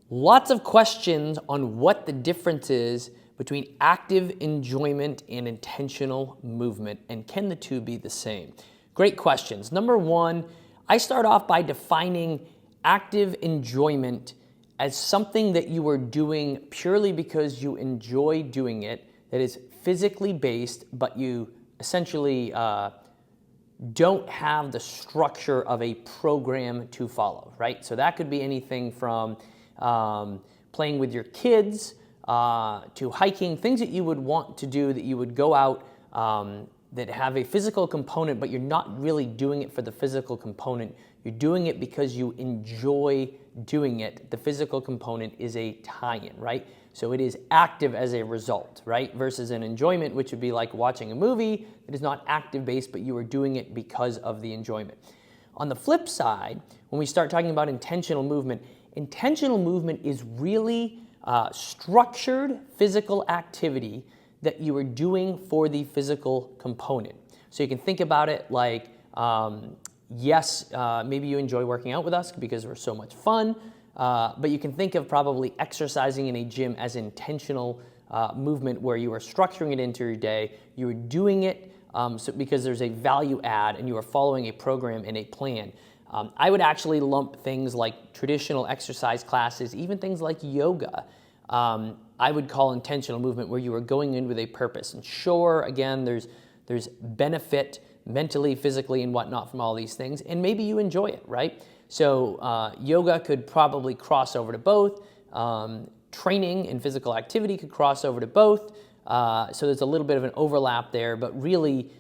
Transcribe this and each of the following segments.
Lots of questions on what the difference is between active enjoyment and intentional movement, and can the two be the same? Great questions. Number one, I start off by defining active enjoyment as something that you are doing purely because you enjoy doing it, that is physically based, but you essentially don't have the structure of a program to follow, right? So that could be anything from playing with your kids to hiking, things that you would want to do, that you would go out that have a physical component, but you're not really doing it for the physical component. You're doing it because you enjoy doing it. The physical component is a tie-in, right? So it is active as a result, right? Versus an enjoyment, which would be like watching a movie that is not active-based, but you are doing it because of the enjoyment. On the flip side, when we start talking about intentional movement is really structured physical activity that you are doing for the physical component. So you can think about it like, yes, maybe you enjoy working out with us because we're so much fun, but you can think of probably exercising in a gym as intentional movement where you are structuring it into your day. You are doing it because there's a value add and you are following a program and a plan. I would actually lump things like traditional exercise classes, even things like yoga, I would call intentional movement, where you are going in with a purpose. And sure, again, there's benefit mentally, physically, and whatnot from all these things, and maybe you enjoy it, right? So yoga could probably cross over to both. Training and physical activity could cross over to both. So there's a little bit of an overlap there, but really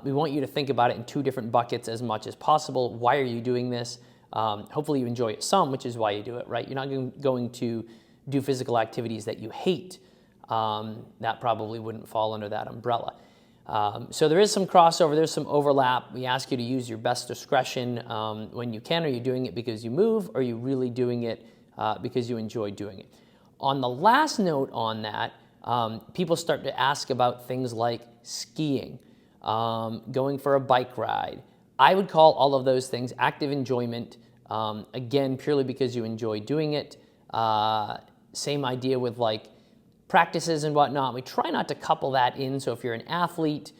we want you to think about it in two different buckets as much as possible. Why are you doing this? Hopefully you enjoy it some, which is why you do it, right? You're not going to do physical activities that you hate. That probably wouldn't fall under that umbrella. So there is some crossover, there's some overlap. We ask you to use your best discretion when you can. Are you doing it because you move, or are you really doing it because you enjoy doing it? On the last note on that, people start to ask about things like skiing, going for a bike ride. I would call all of those things active enjoyment, again, purely because you enjoy doing it. Same idea with like practices and whatnot. We try not to couple that in. So if you're an athlete,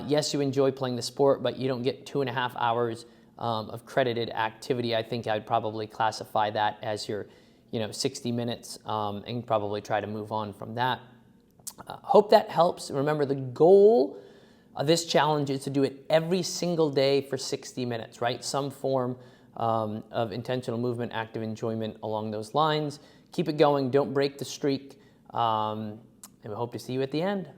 yes, you enjoy playing the sport, but you don't get 2.5 hours of credited activity. I think I'd probably classify that as your 60 minutes and probably try to move on from that. Hope that helps. Remember, the goal of this challenge is to do it every single day for 60 minutes, right? Some form of intentional movement, active enjoyment along those lines. Keep it going. Don't break the streak. And we hope to see you at the end.